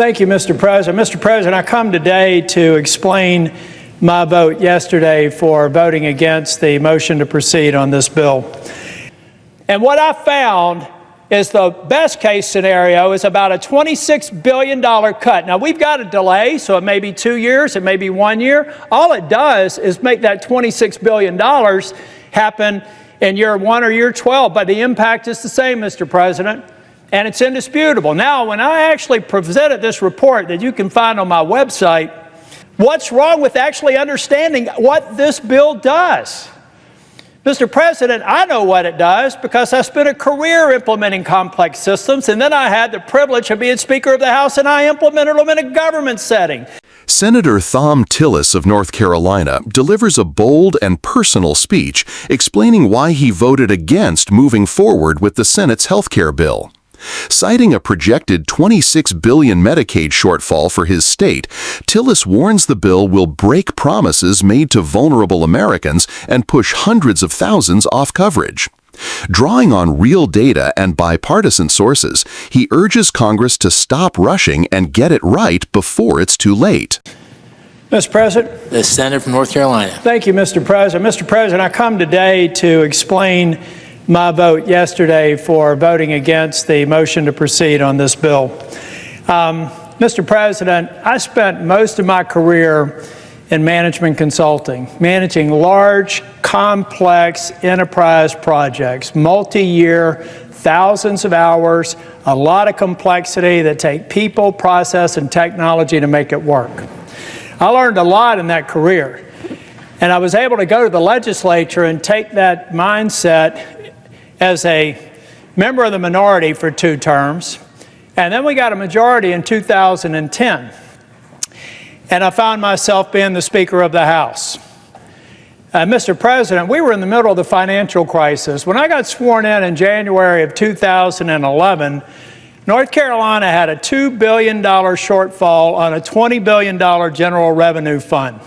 Thank you, Mr. President. Mr. President, I come today to explain my vote yesterday for voting against the motion to proceed on this bill. And what I found is the best case scenario is about a $26 billion cut. Now, we've got a delay, so it may be 2 years, it may be 1 year. All it does is make that $26 billion happen in year 1 or year 12, but the impact is the same, Mr. President, and it's indisputable. Now, when I actually presented this report that you can find on my website, what's wrong with actually understanding what this bill does? Mr. President, I know what it does because I spent a career implementing complex systems, and then I had the privilege of being Speaker of the House, and I implemented them in a government setting. Senator Tillis of North Carolina delivers a bold and personal speech explaining why he voted against moving forward with the Senate's health care bill. Citing a projected $26 billion Medicaid shortfall for his state, Tillis warns the bill will break promises made to vulnerable Americans and push hundreds of thousands off coverage. Drawing on real data and bipartisan sources, he urges Congress to stop rushing and get it right before it's too late. Mr. President. The Senator from North Carolina. Thank you, Mr. President. Mr. President, I come today to explain my vote yesterday for voting against the motion to proceed on this bill. Mr. President, I spent most of my career in management consulting, managing large, complex enterprise projects, multi-year, thousands of hours, a lot of complexity that take people, process, and technology to make it work. I learned a lot in that career, and I was able to go to the legislature and take that mindset as a member of the minority for 2 terms, and then we got a majority in 2010. And I found myself being the Speaker of the House. Mr. President, we were in the middle of the financial crisis. When I got sworn in January of 2011, North Carolina had a $2 billion shortfall on a $20 billion general revenue fund.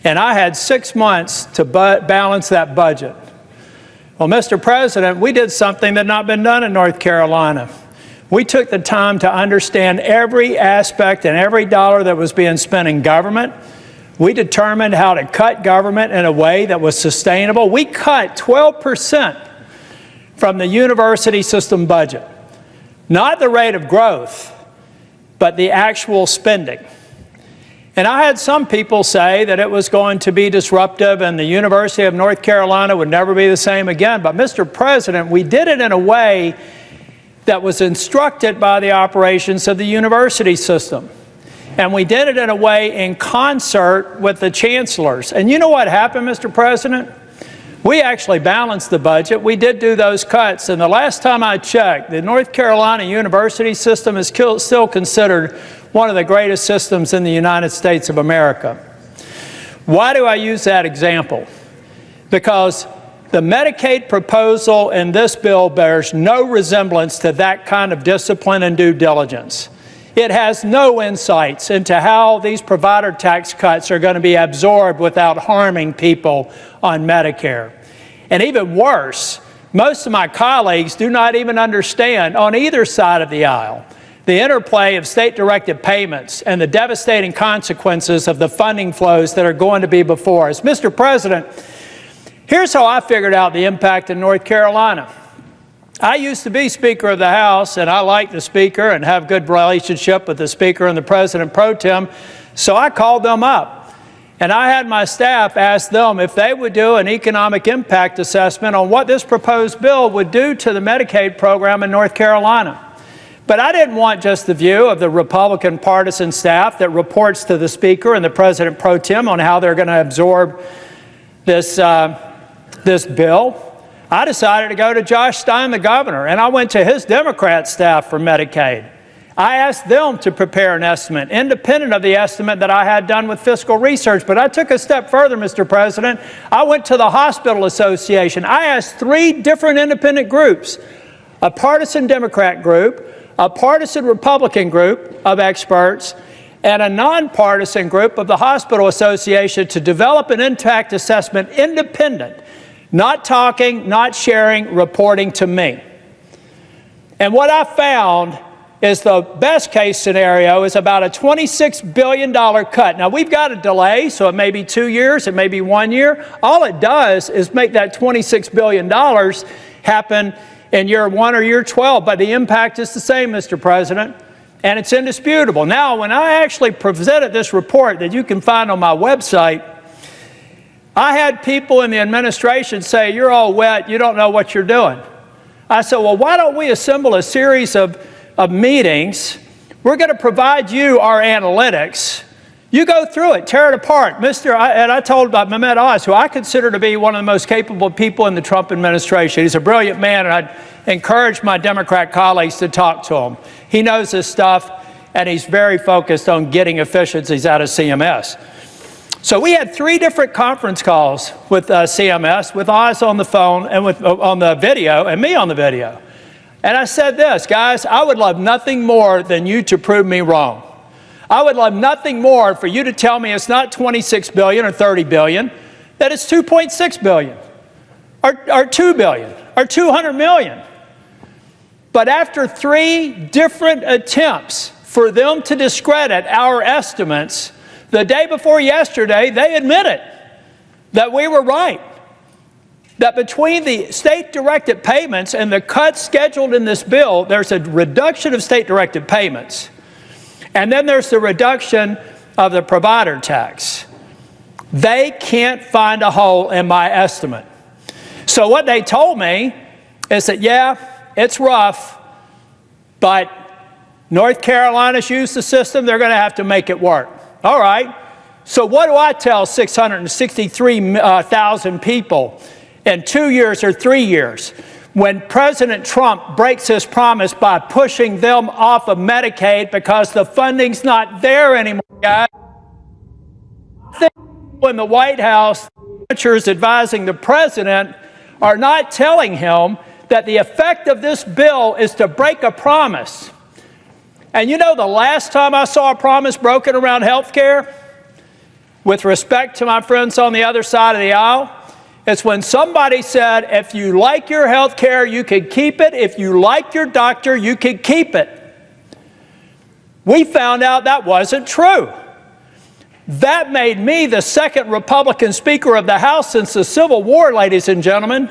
And I had 6 months to balance that budget. Well, Mr. President, we did something that had not been done in North Carolina. We took the time to understand every aspect and every dollar that was being spent in government. We determined how to cut government in a way that was sustainable. We cut 12% from the university system budget. Not the rate of growth, but the actual spending. And I had some people say that it was going to be disruptive and the University of North Carolina would never be the same again. But Mr. President, we did it in a way that was instructed by the operations of the university system. And we did it in a way in concert with the chancellors. And you know what happened, Mr. President? We actually balanced the budget. We did do those cuts. And the last time I checked, the North Carolina university system is still considered one of the greatest systems in the United States of America. Why do I use that example? Because the Medicaid proposal in this bill bears no resemblance to that kind of discipline and due diligence. It has no insights into how these provider tax cuts are going to be absorbed without harming people on Medicare. And even worse, most of my colleagues do not even understand on either side of the aisle the interplay of state-directed payments and the devastating consequences of the funding flows that are going to be before us. Mr. President, here's how I figured out the impact in North Carolina. I used to be Speaker of the House, and I like the Speaker and have good relationship with the Speaker and the President Pro Tem, so I called them up. And I had my staff ask them if they would do an economic impact assessment on what this proposed bill would do to the Medicaid program in North Carolina. But I didn't want just the view of the Republican partisan staff that reports to the Speaker and the President Pro Tem on how they're going to absorb this bill. I decided to go to Josh Stein, the governor, and I went to his Democrat staff for Medicaid. I asked them to prepare an estimate, independent of the estimate that I had done with fiscal research. But I took a step further, Mr. President. I went to the Hospital Association. I asked 3 different independent groups, a partisan Democrat group, a partisan Republican group of experts, and a nonpartisan group of the Hospital Association to develop an impact assessment independent, not talking, not sharing, reporting to me. And what I found is the best case scenario is about a $26 billion cut. Now, we've got a delay, so it may be 2 years, it may be 1 year. All it does is make that $26 billion happen in year 1 or year 12, but the impact is the same, Mr. President, and it's indisputable. Now, when I actually presented this report that you can find on my website, I had people in the administration say, "You're all wet, you don't know what you're doing." I said, well, why don't we assemble a series of meetings? We're going to provide you our analytics. You go through it, tear it apart. I told Mehmet Oz, who I consider to be one of the most capable people in the Trump administration. He's a brilliant man, and I'd encourage my Democrat colleagues to talk to him. He knows this stuff, and he's very focused on getting efficiencies out of CMS. So we had 3 different conference calls with CMS, with Oz on the phone and on the video, and me on the video. And I said this, guys, I would love nothing more than you to prove me wrong. I would love nothing more for you to tell me it's not $26 billion or $30 billion, that it's $2.6 billion or $2 billion or $200 million. But after 3 different attempts for them to discredit our estimates, the day before yesterday, they admitted that we were right. That between the state-directed payments and the cuts scheduled in this bill, there's a reduction of state-directed payments. And then there's the reduction of the provider tax. They can't find a hole in my estimate. So what they told me is that, yeah, it's rough, but North Carolina's used the system, they're going to have to make it work. All right, so what do I tell 663,000 people in 2 years or 3 years when President Trump breaks his promise by pushing them off of Medicaid because the funding's not there anymore, guys? In the White House, senators advising the president are not telling him that the effect of this bill is to break a promise. And you know, the last time I saw a promise broken around health care, with respect to my friends on the other side of the aisle, it's when somebody said, if you like your health care, you can keep it. If you like your doctor, you can keep it. We found out that wasn't true. That made me the second Republican Speaker of the House since the Civil War, ladies and gentlemen,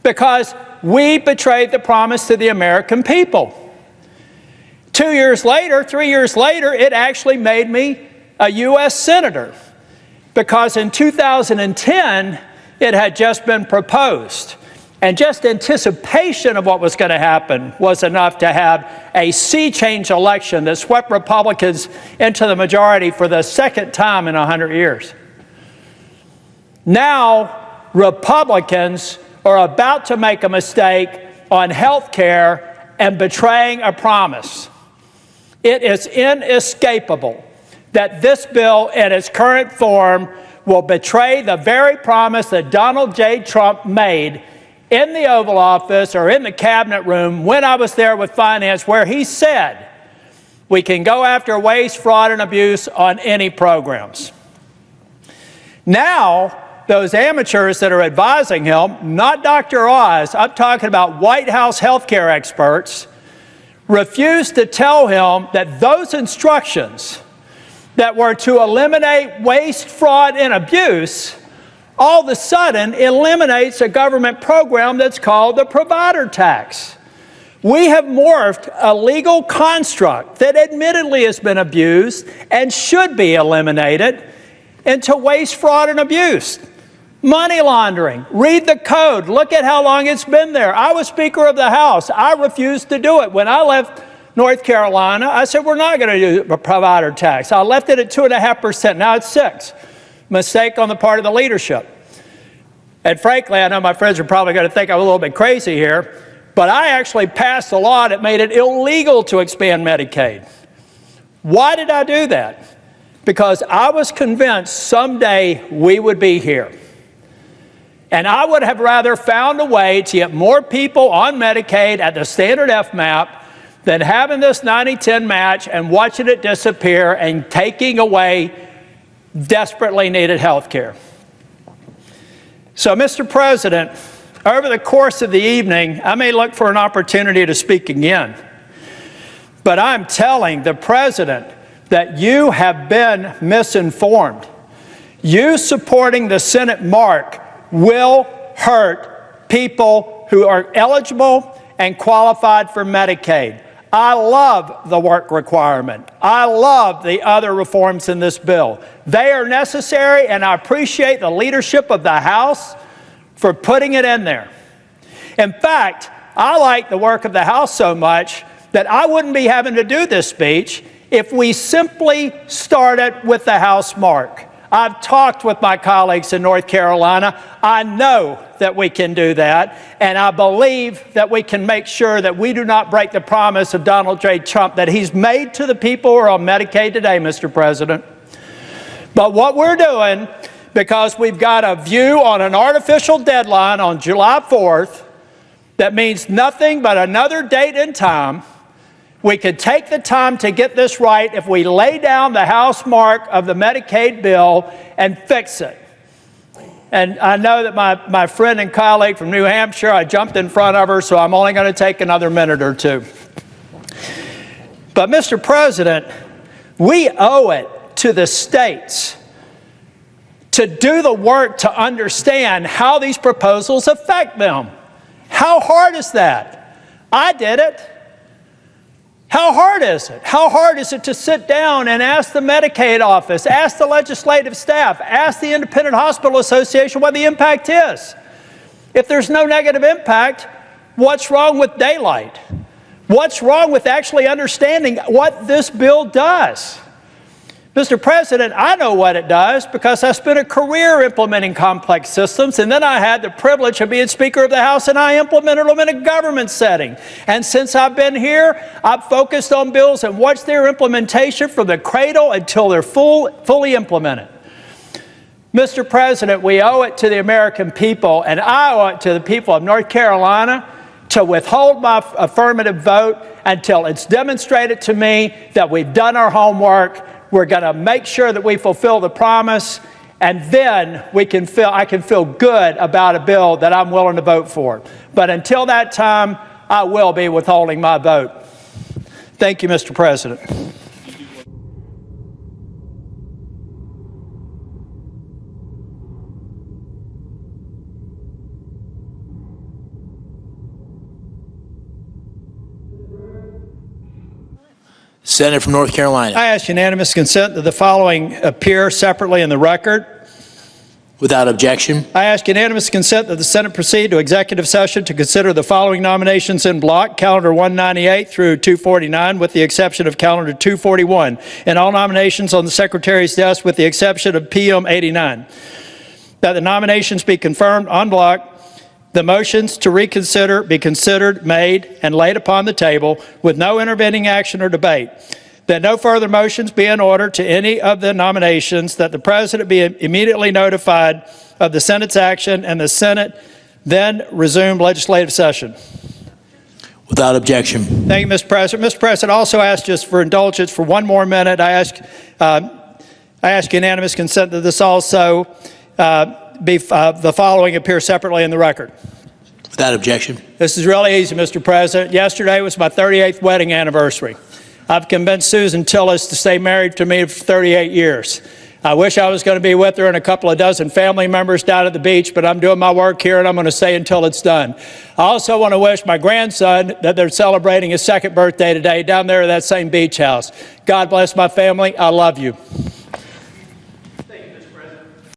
because we betrayed the promise to the American people. 2 years later, 3 years later, it actually made me a U.S. Senator because in 2010, it had just been proposed. And just anticipation of what was going to happen was enough to have a sea change election that swept Republicans into the majority for the second time in 100 years. Now, Republicans are about to make a mistake on health care and betraying a promise. It is inescapable that this bill in its current form will betray the very promise that Donald J. Trump made in the Oval Office or in the cabinet room when I was there with finance, where he said we can go after waste, fraud, and abuse on any programs. Now, those amateurs that are advising him, not Dr. Oz, I'm talking about White House healthcare experts, refused to tell him that those instructions that were to eliminate waste, fraud, and abuse all of a sudden eliminates a government program that's called the provider tax. We have morphed a legal construct that admittedly has been abused and should be eliminated into waste, fraud, and abuse. Money laundering. Read the code. Look at how long it's been there. I was Speaker of the House. I refused to do it. When I left North Carolina, I said, we're not going to do a provider tax. I left it at 2.5%. Now it's 6%. Mistake on the part of the leadership. And frankly, I know my friends are probably going to think I'm a little bit crazy here, but I actually passed a law that made it illegal to expand Medicaid. Why did I do that? Because I was convinced someday we would be here. And I would have rather found a way to get more people on Medicaid at the standard FMAP than having this 90-10 match and watching it disappear and taking away desperately needed health care. So, Mr. President, over the course of the evening, I may look for an opportunity to speak again. But I'm telling the President that you have been misinformed. You supporting the Senate mark will hurt people who are eligible and qualified for Medicaid. I love the work requirement. I love the other reforms in this bill. They are necessary, and I appreciate the leadership of the House for putting it in there. In fact, I like the work of the House so much that I wouldn't be having to do this speech if we simply started with the House mark. I've talked with my colleagues in North Carolina. I know that we can do that, and I believe that we can make sure that we do not break the promise of Donald J. Trump that he's made to the people who are on Medicaid today, Mr. President. But what we're doing, because we've got a view on an artificial deadline on July 4th that means nothing but another date and time, we could take the time to get this right if we lay down the House mark of the Medicaid bill and fix it. And I know that my friend and colleague from New Hampshire, I jumped in front of her, so I'm only going to take another minute or two. But, Mr. President, we owe it to the states to do the work to understand how these proposals affect them. How hard is that? I did it. How hard is it? How hard is it to sit down and ask the Medicaid office, ask the legislative staff, ask the Independent Hospital Association what the impact is? If there's no negative impact, what's wrong with daylight? What's wrong with actually understanding what this bill does? Mr. President, I know what it does because I spent a career implementing complex systems, and then I had the privilege of being Speaker of the House, and I implemented them in a government setting. And since I've been here, I've focused on bills and watched their implementation from the cradle until they're fully implemented. Mr. President, we owe it to the American people, and I owe it to the people of North Carolina to withhold my affirmative vote until it's demonstrated to me that we've done our homework. We're going to make sure that we fulfill the promise, and then I can feel good about a bill that I'm willing to vote for. But until that time, I will be withholding my vote. Thank you, Mr. President. Senator from North Carolina. I ask unanimous consent that the following appear separately in the record. Without objection. I ask unanimous consent that the Senate proceed to executive session to consider the following nominations in block, calendar 198 through 249, with the exception of calendar 241, and all nominations on the Secretary's desk with the exception of PM 89. That the nominations be confirmed en bloc, the motions to reconsider be considered, made, and laid upon the table with no intervening action or debate. That no further motions be in order to any of the nominations, that the President be immediately notified of the Senate's action, and the Senate then resume legislative session. Without objection. Thank you, Mr. President. Mr. President, I also ask just for indulgence for one more minute. I ask unanimous consent that this also the following appear separately in the record. Without objection. This is really easy, Mr. President. Yesterday was my 38th wedding anniversary. I've convinced Susan Tillis to stay married to me for 38 years. I wish I was going to be with her and a couple of dozen family members down at the beach, but I'm doing my work here and I'm going to stay until it's done. I also want to wish my grandson that they're celebrating his second birthday today down there at that same beach house. God bless my family. I love you.